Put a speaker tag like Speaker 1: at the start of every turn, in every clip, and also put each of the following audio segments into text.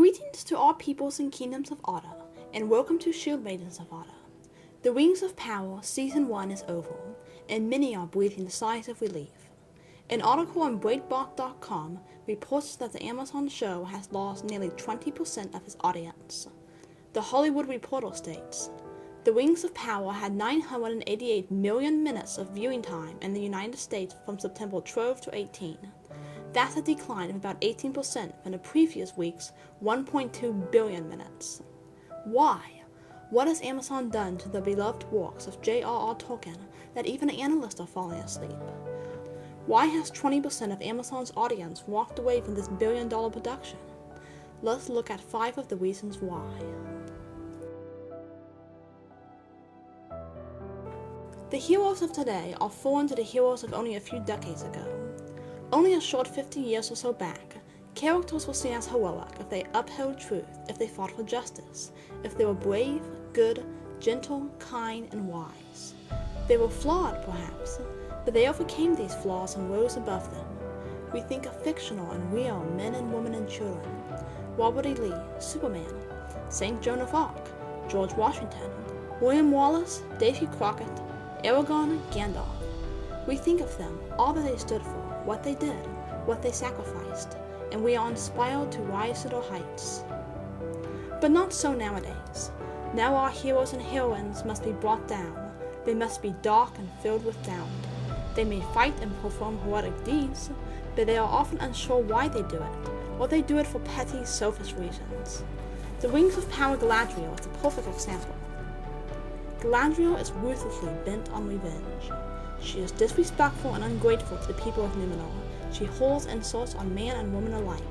Speaker 1: Greetings to all peoples and kingdoms of Otter, and welcome to Shield Maidens of Otter. The Wings of Power Season 1 is over, and many are breathing sighs of relief. An article on Breitbart.com reports that the Amazon show has lost nearly 20% of its audience. The Hollywood Reporter states, The Wings of Power had 988 million minutes of viewing time in the United States from September 12 to 18. That's a decline of about 18% from the previous week's 1.2 billion minutes. Why? What has Amazon done to the beloved works of J.R.R. Tolkien that even analysts are falling asleep? Why has 20% of Amazon's audience walked away from this billion-dollar production? Let's look at 5 of the reasons why. The heroes of today are foreign to the heroes of only a few decades ago. Only a short 50 years or so back, characters were seen as heroic if they upheld truth, if they fought for justice, if they were brave, good, gentle, kind, and wise. They were flawed, perhaps, but they overcame these flaws and rose above them. We think of fictional and real men and women and children. Robert E. Lee, Superman, St. Joan of Arc, George Washington, William Wallace, Davy Crockett, Aragorn, Gandalf. We think of them, all that they stood for, what they did, what they sacrificed, and we are inspired to rise to their heights. But not so nowadays. Now our heroes and heroines must be brought down. They must be dark and filled with doubt. They may fight and perform heroic deeds, but they are often unsure why they do it, or they do it for petty, selfish reasons. The Wings of Power Galadriel is the perfect example. Galadriel is ruthlessly bent on revenge. She is disrespectful and ungrateful to the people of Numenor. She hurls insults on man and woman alike.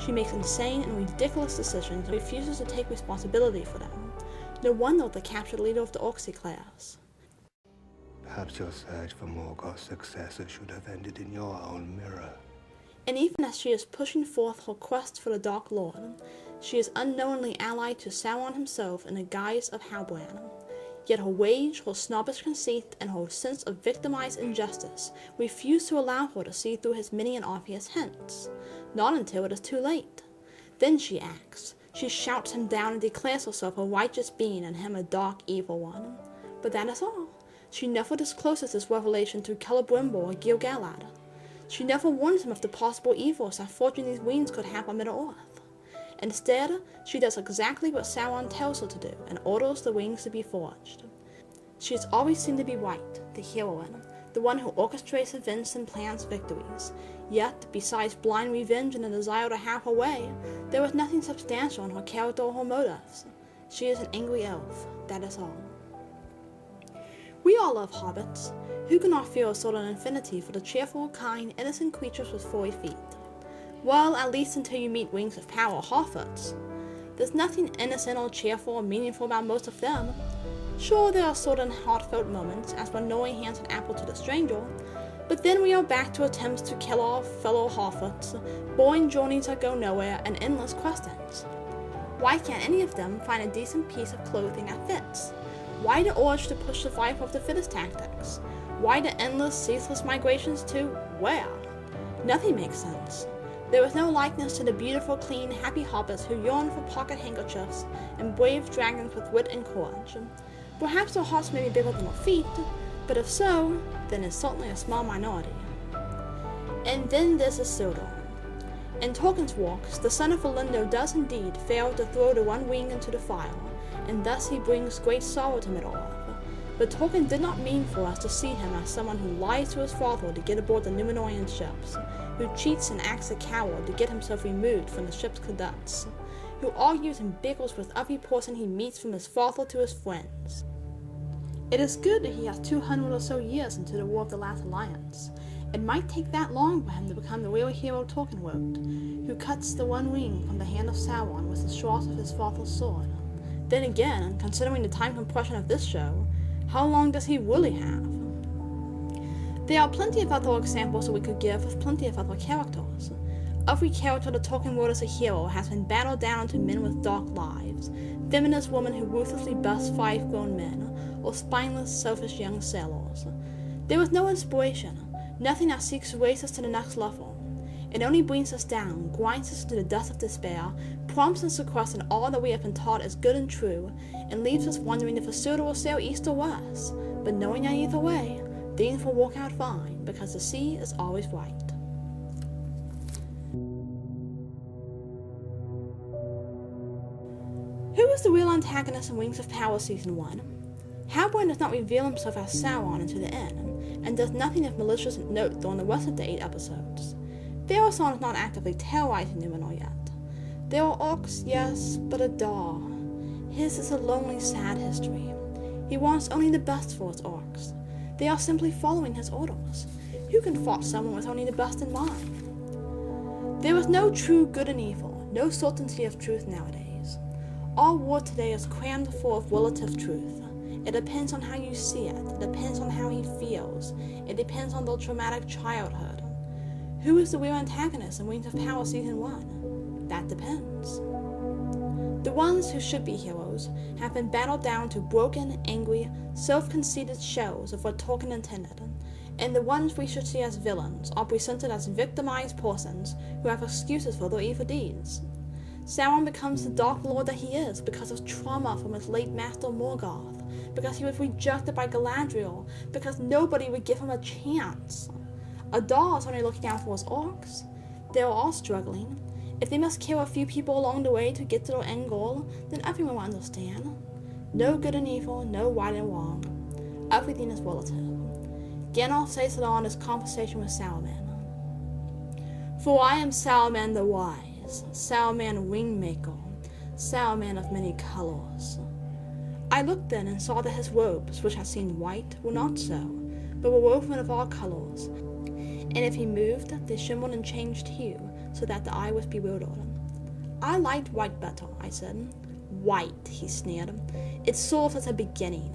Speaker 1: She makes insane and ridiculous decisions and refuses to take responsibility for them. No wonder the captured leader of the Orcsy class.
Speaker 2: Perhaps your search for Morgoth's successor should have ended in your own mirror.
Speaker 1: And even as she is pushing forth her quest for the Dark Lord, she is unknowingly allied to Sauron himself in the guise of Halbrand. Yet her rage, her snobbish conceit, and her sense of victimized injustice refuse to allow her to see through his many and obvious hints. Not until it is too late. Then she acts. She shouts him down and declares herself a righteous being and him a dark, evil one. But that is all. She never discloses this revelation to Celebrimbor or Gil-galad. She never warns him of the possible evils that forging these wings could have on Middle-earth. Instead, she does exactly what Sauron tells her to do and orders the wings to be forged. She has always seemed to be right, the heroine, the one who orchestrates events and plans victories. Yet, besides blind revenge and a desire to have her way, there is nothing substantial in her character or her motives. She is an angry elf, that is all. We all love hobbits. Who cannot feel a sort of affinity for the cheerful, kind, innocent creatures with furry feet? Well, at least until you meet Wings of Power Harfoots. There's nothing innocent or cheerful or meaningful about most of them. Sure, there are certain heartfelt moments, as when Nori hands an apple to the stranger, but then we are back to attempts to kill our fellow Harfoots, boring journeys that go nowhere, and endless questions. Why can't any of them find a decent piece of clothing that fits? Why the urge to push survival of the fittest tactics? Why the endless, ceaseless migrations to where? Nothing makes sense. There is no likeness to the beautiful, clean, happy hobbits who yearn for pocket handkerchiefs and brave dragons with wit and courage. Perhaps their hearts may be bigger than their feet, but if so, then it's certainly a small minority. And then there's Isildur. In Tolkien's works, the son of Elendil does indeed fail to throw the one wing into the fire, and thus he brings great sorrow to Middle-earth. But Tolkien did not mean for us to see him as someone who lies to his father to get aboard the Numenorian ships, who cheats and acts a coward to get himself removed from the ship's cadets, who argues and bickers with every person he meets from his father to his friends. It is good that he has 200 or so years into the War of the Last Alliance. It might take that long for him to become the real hero Tolkien wrote, who cuts the one wing from the hand of Sauron with the straws of his father's sword. Then again, considering the time compression of this show, how long does he really have? There are plenty of other examples that we could give of plenty of other characters. Every character the Tolkien wrote as a hero has been battled down into men with dark lives, feminist women who ruthlessly bust 5 grown men, or spineless, selfish young sailors. There is no inspiration, nothing that seeks to raise us to the next level. It only brings us down, grinds us to the dust of despair, prompts us to question all that we have been taught is good and true, and leaves us wondering if Isildur will sail east or west, but knowing that either way, things will work out fine, because the sea is always right. Who is the real antagonist in Wings of Power Season 1? Howat does not reveal himself as Sauron until the end, and does nothing of malicious note during the rest of the 8 episodes. Theosan is not actively terrorizing Numenor yet. There are orcs, yes, but Adar. His is a lonely, sad history. He wants only the best for his orcs. They are simply following his orders. Who can fault someone with only the best in mind? There is no true good and evil, no certainty of truth nowadays. All war today is crammed full of relative truth. It depends on how you see it. It depends on how he feels. It depends on their traumatic childhood. Who is the real antagonist in Wings of Power Season 1? That depends. The ones who should be heroes have been battled down to broken, angry, self-conceited shells of what Tolkien intended, and the ones we should see as villains are presented as victimized persons who have excuses for their evil deeds. Sauron becomes the Dark Lord that he is because of trauma from his late master Morgoth, because he was rejected by Galadriel, because nobody would give him a chance. Adar is only looking out for his orcs. They are all struggling. If they must kill a few people along the way to get to their end goal, then everyone will understand. No good and evil, no right and wrong. Everything is relative. Gandalf says it on his conversation with Saruman. For I am Saruman the Wise, Saruman Ringmaker, Saruman of many colors. I looked then and saw that his robes, which had seemed white, were not so, but were woven of all colors, and if he moved, they shimmered and changed hue, so that the eye was bewildered. I liked white better, I said. White, he sneered. It serves as a beginning.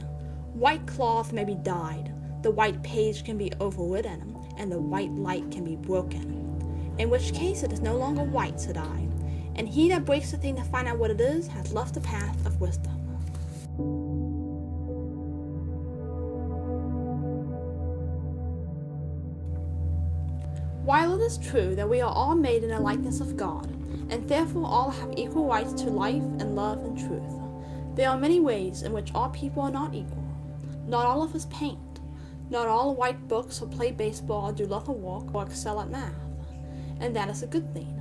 Speaker 1: White cloth may be dyed, the white page can be overridden, and the white light can be broken. In which case it is no longer white, said I, and he that breaks the thing to find out what it is has left the path of wisdom. While it is true that we are all made in the likeness of God, and therefore all have equal rights to life and love and truth, there are many ways in which all people are not equal. Not all of us paint. Not all write books or play baseball or do leather work or excel at math. And that is a good thing.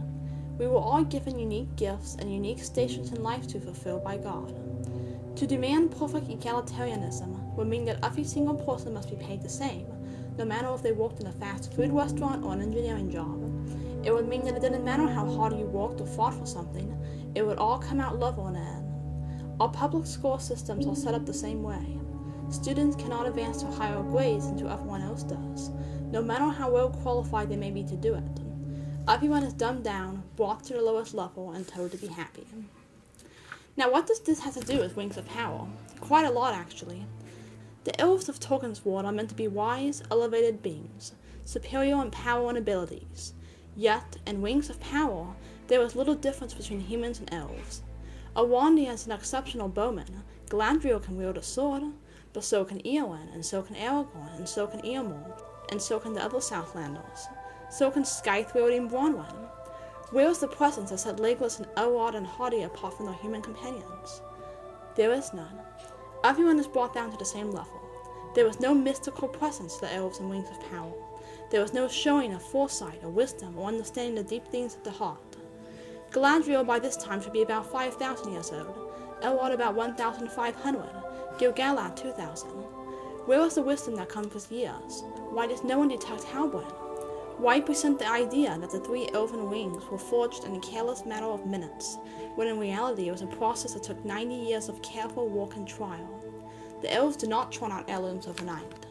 Speaker 1: We were all given unique gifts and unique stations in life to fulfill by God. To demand perfect egalitarianism would mean that every single person must be paid the same, no matter if they worked in a fast food restaurant or an engineering job. It would mean that it didn't matter how hard you worked or fought for something, it would all come out level in the end. Our public school systems are set up the same way. Students cannot advance to higher grades until everyone else does, no matter how well qualified they may be to do it. Everyone is dumbed down, brought to the lowest level, and told to be happy. Now what does this have to do with Wings of Power? Quite a lot, actually. The elves of Tolkien's world are meant to be wise, elevated beings, superior in power and abilities. Yet, in Wings of Power, there is little difference between humans and elves. Elrond is an exceptional bowman. Galadriel can wield a sword, but so can EOWYN, and so can Aragorn, and so can Eomer, and so can the other Southlanders. So can scythe-wielding Bronwyn. Where is the presence that set Legolas and Elrond and Hardy apart from their human companions? There is none. Everyone is brought down to the same level. There was no mystical presence to the elves in Wings of Power. There was no showing of foresight or wisdom or understanding the deep things of the heart. Galadriel by this time should be about 5,000 years old, Elrond about 1,500, Gil-galad 2,000. Where is the wisdom that comes with years? Why does no one detect Howat? Why present the idea that the 3 elven wings were forged in a careless matter of minutes, when in reality it was a process that took 90 years of careful work and trial? The elves did not churn out heirlooms overnight.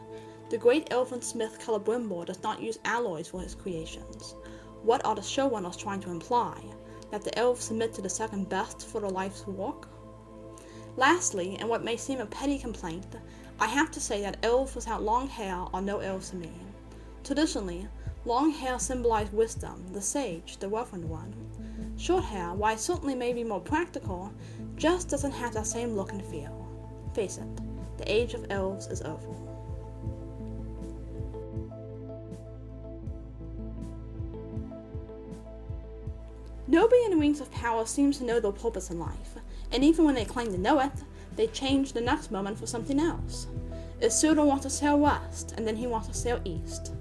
Speaker 1: The great elven smith Celebrimbor does not use alloys for his creations. What are the showrunners trying to imply? That the elves submit to the second best for their life's work? Lastly, and what may seem a petty complaint, I have to say that elves without long hair are no elves to me. Traditionally, long hair symbolized wisdom, the sage, the reverend one. Short hair, while it certainly may be more practical, just doesn't have that same look and feel. Face it, the age of elves is over. Nobody in the Rings of Power seems to know their purpose in life, and even when they claim to know it, they change the next moment for something else. Isildur wants to sail west, and then he wants to sail east.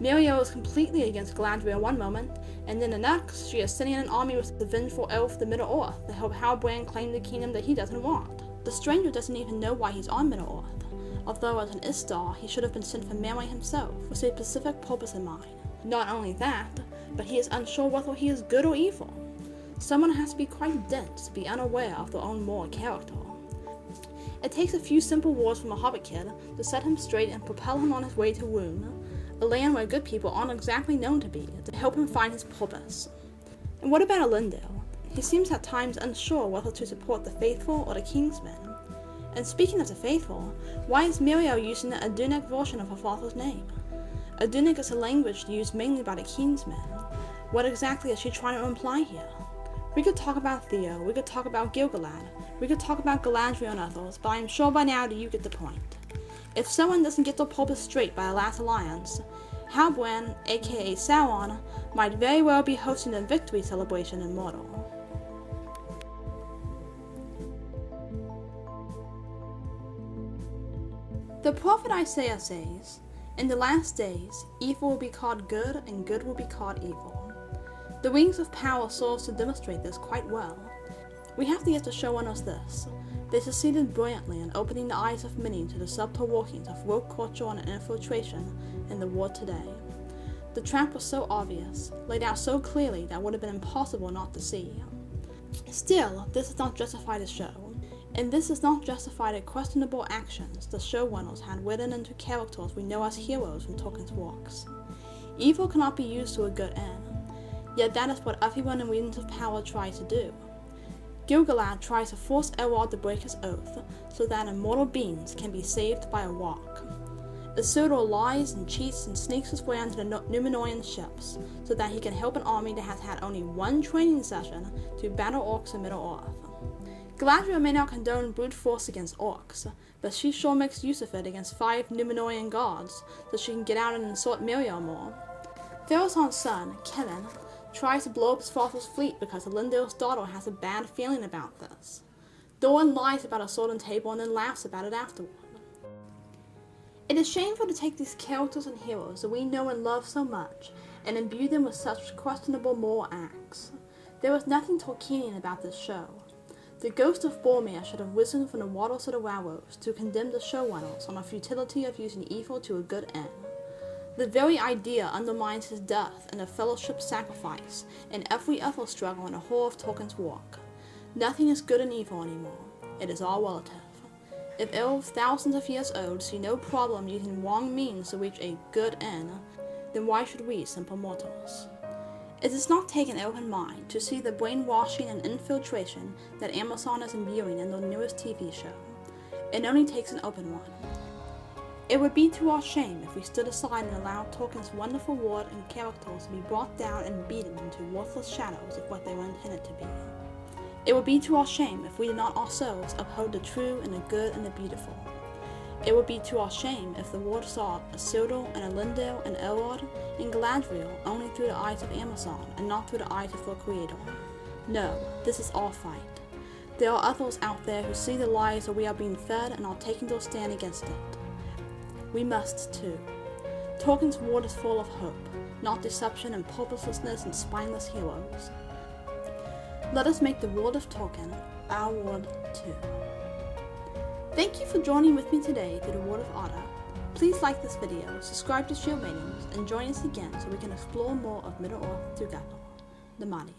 Speaker 1: Miriel is completely against Galadriel one moment, and then the next, she is sending an army with the vengeful elf the Middle-earth to help Halbrand claim the kingdom that he doesn't want. The stranger doesn't even know why he's on Middle-earth, although as an Istar, he should have been sent from Merry himself, with a specific purpose in mind. Not only that, but he is unsure whether he is good or evil. Someone has to be quite dense to be unaware of their own moral character. It takes a few simple words from a hobbit kid to set him straight and propel him on his way to WOON, a land where good people aren't exactly known to be, to help him find his purpose. And what about Elendil? He seems at times unsure whether to support the faithful or the Kingsmen. And speaking of the faithful, why is Miriel using the Adunic version of her father's name? Adunic is a language used mainly by the Kingsmen. What exactly is she trying to imply here? We could talk about Theo, we could talk about Gil-galad, we could talk about Galadriel and others, but I am sure by now that you get the point. If someone doesn't get their purpose straight by the last alliance, Halbrand, aka Sauron, might very well be hosting a victory celebration in Mordor. The prophet Isaiah says, "In the last days, evil will be called good and good will be called evil." The Rings of Power serves to demonstrate this quite well. We have to get the showrunners this. They succeeded brilliantly in opening the eyes of many to the subtle workings of woke culture and infiltration in the world today. The trap was so obvious, laid out so clearly that it would have been impossible not to see. Still, this does not justify the show, and this does not justify the questionable actions the showrunners had written into characters we know as heroes from Tolkien's works. Evil cannot be used to a good end, yet that is what everyone in Rings of Power tries to do. Gil-galad tries to force Elrond to break his oath so that immortal beings can be saved by a walk. Isildur lies and cheats and sneaks his way onto the Númenórean ships so that he can help an army that has had only one training session to battle orcs in Middle-earth. Galadriel may not condone brute force against orcs, but she sure makes use of it against 5 Númenórean guards so she can get out and insult Miriel more. Theosan's son, Kemen, tries to blow up his father's fleet because Elendil's daughter has a bad feeling about this. Thorin lies about a sword and table and then laughs about it afterward. It is shameful to take these characters and heroes that we know and love so much and imbue them with such questionable moral acts. There was nothing Tolkienian about this show. The ghost of Boromir should have risen from the waters of the Rauros to condemn the showrunners on the futility of using evil to a good end. The very idea undermines his death and the Fellowship's sacrifice, and every other struggle in the whole of Tolkien's work. Nothing is good and evil anymore. It is all relative. If elves thousands of years old see no problem using wrong means to reach a good end, then why should we simple mortals? It does not take an open mind to see the brainwashing and infiltration that Amazon is imbuing in their newest TV show. It only takes an open one. It would be to our shame if we stood aside and allowed Tolkien's wonderful world and characters to be brought down and beaten into worthless shadows of what they were intended to be. It would be to our shame if we did not ourselves uphold the true and the good and the beautiful. It would be to our shame if the world saw Isildur and Elendil and Elrond and Galadriel only through the eyes of Amazon and not through the eyes of their creator. No, this is our fight. There are others out there who see the lies that we are being fed and are taking their stand against it. We must too. Tolkien's world is full of hope, not deception and purposelessness and spineless heroes. Let us make the world of Tolkien our world too. Thank you for joining with me today to the World of Otter. Please like this video, subscribe to Shield Ratings, and join us again so we can explore more of Middle-earth together. The Mani.